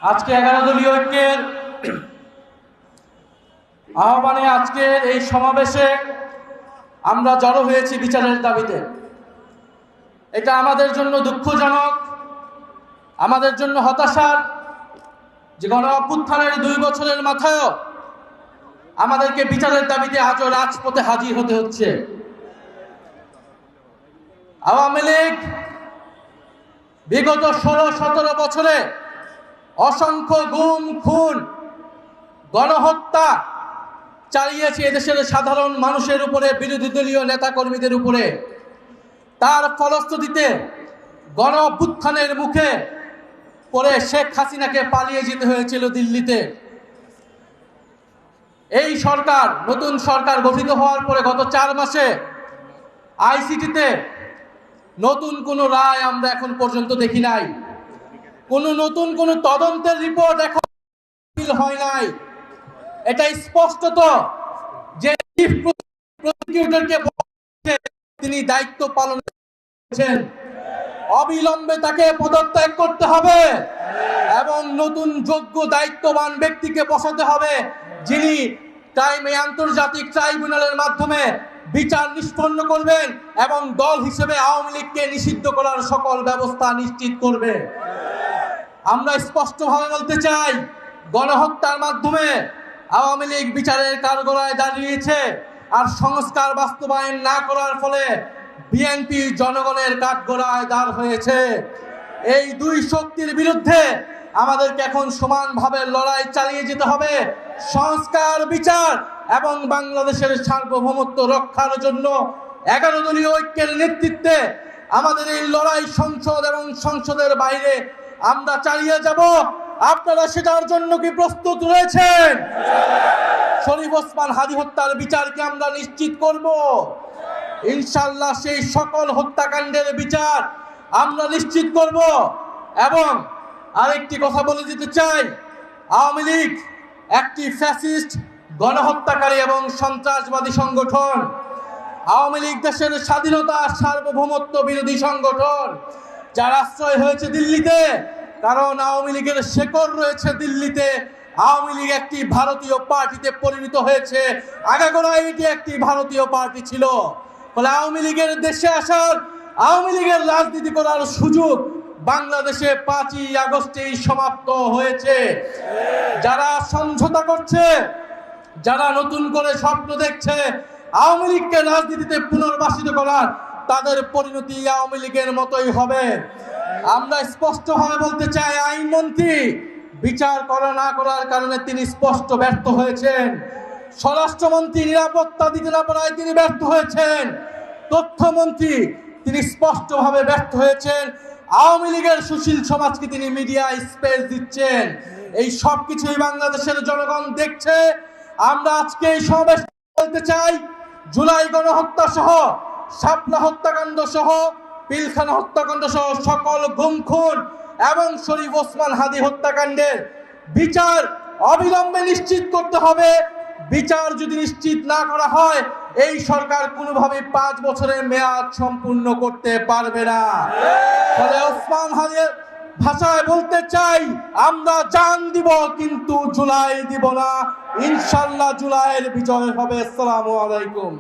আজকে 11 দলীয় ঐক্যের আহ্বানে আজকের এই সমাবেশে আমরা জড়ো হয়েছি বিচারের দাবিতে। এটা আমাদের জন্য দুঃখজনক, আমাদের জন্য হতাশার যে গণ অভ্যুত্থানের 2 বছরের মাথায়ও আমাদেরকে বিচারের দাবিতে আজও রাজপথে হাজির হতে হচ্ছে। আওয়ামী লীগ বিগত 16-17 বছরে অসংখ্য গুম, খুন, গণহত্যা চালিয়েছে এদেশের সাধারণ মানুষের উপরে, বিরোধী দলীয় নেতাকর্মীদের উপরে। তার ফলশ্রুতিতে গণ অভ্যুত্থানের মুখে পড়ে শেখ হাসিনাকে পালিয়ে যেতে হয়েছিল দিল্লিতে। এই সরকার, নতুন সরকার গঠিত হওয়ার পরে গত 4 মাসে আইসিটিতে নতুন কোনো রায় আমরা এখন পর্যন্ত দেখি নাই। নতুন কোনো তদন্তের রিপোর্ট এখন হয় নাই। এটা স্পষ্টত যে চিফ প্রসিকিউটরকে তিনি দায়িত্ব পালন করছেন, অবিলম্বে তাকে পদত্যাগ করতে হবে এবং নতুন যোগ্য দায়িত্ববান ব্যক্তিকে বসাতে হবে, যিনি আন্তর্জাতিক ট্রাইব্যুনালের মাধ্যমে বিচার নিষ্পন্ন করবেন এবং দল হিসেবে আওয়ামী লীগকে নিষিদ্ধ করার সকল ব্যবস্থা নিশ্চিত করবে। আমরা স্পষ্টভাবে বলতে চাই, গণহত্যার মাধ্যমে আওয়ামী লীগ বিচারের কাঠগড়ায় দাঁড়িয়েছে, আর সংস্কার বাস্তবায়ন না করার ফলে বিএনপি জনগণের কাঠগড়ায় দাঁড় হয়েছে। এই 2 শক্তির বিরুদ্ধে আমাদেরকে এখন সমানভাবে লড়াই চালিয়ে যেতে হবে। সংস্কার, বিচার এবং বাংলাদেশের সার্বভৌমত্ব রক্ষার জন্য 11 দলীয় ঐক্যের নেতৃত্বে আমাদের এই লড়াই সংসদ এবং সংসদের বাইরে আমরা চালিয়ে যাব। আপনারা সেটার জন্য কি প্রস্তুত রয়েছেন? শরীফ ওসমান হাদী হত্যার বিচারকে আমরা নিশ্চিত করব ইনশাআল্লাহ। সেই সকল হত্যাকাণ্ডের বিচার আমরা নিশ্চিত করব। এবং আরেকটি কথা বলে দিতে চাই, আওয়ামী লীগ একটি ফ্যাসিস্ট, গণহত্যাকারী এবং সন্ত্রাসবাদী সংগঠন। আওয়ামী লীগ দেশের স্বাধীনতা, সার্বভৌমত্ব বিরোধী সংগঠন, যার আশ্রয় হয়েছে দিল্লিতে, কারণ আওয়ামী লীগের শেকড় রয়েছে দিল্লিতে। আওয়ামী লীগ একটি ভারতীয় পার্টিতে পরিণত হয়েছে, আগাগোড়ায় এটি একটি ভারতীয় পার্টি ছিল। ফলে আওয়ামী লীগের দেশে আসার, আওয়ামী লীগের রাজনীতি করার সুযোগ বাংলাদেশে 5ই আগস্টেই সমাপ্ত হয়েছে। যারা সমঝোতা করছে, যারা নতুন করে স্বপ্ন দেখছে আওয়ামী লীগকে রাজনীতিতে পুনর্বাসিত করার, তাদের পরিণতি আওয়ামী লীগের মতোই হবে। আমরা স্পষ্টভাবে বলতে চাই, আইনমন্ত্রী বিচার করা না করার কারণে তিনি স্পষ্ট ব্যর্থ হয়েছেন। স্বরাষ্ট্রমন্ত্রী নিরাপত্তা দিতে না পারায় তিনি ব্যর্থ হয়েছেন। তথ্যমন্ত্রী তিনি স্পষ্টভাবে ব্যর্থ হয়েছেন। আওয়ামী লীগের সুশীল সমাজকে তিনি মিডিয়ায় স্পেস দিচ্ছেন। এই সব কিছুই বাংলাদেশের জনগণ দেখছে। আমরা আজকে এই সমাবেশ বলতে চাই, জুলাই গণহত্যা সহ, শাপলা হত্যাকাণ্ড সহ, পিলখানা হত্যাকাণ্ড সহ সকল গুম, খুন এবং শরীফ ওসমান হাদী হত্যাকাণ্ডের বিচার অবিলম্বে নিশ্চিত করতে হবে। বিচার যদি নিশ্চিত না করা হয়, এই সরকার কোনোভাবে 5 বছরের মেয়াদ সম্পূর্ণ করতে পারবে না। ফলে ওসমান হাদীর ভাষায় বলতে চাই, আমরা জান দিব কিন্তু জুলাই দিব না। ইনশাআল্লাহ জুলাইয়ের বিজয় হবে। আসসালামু আলাইকুম।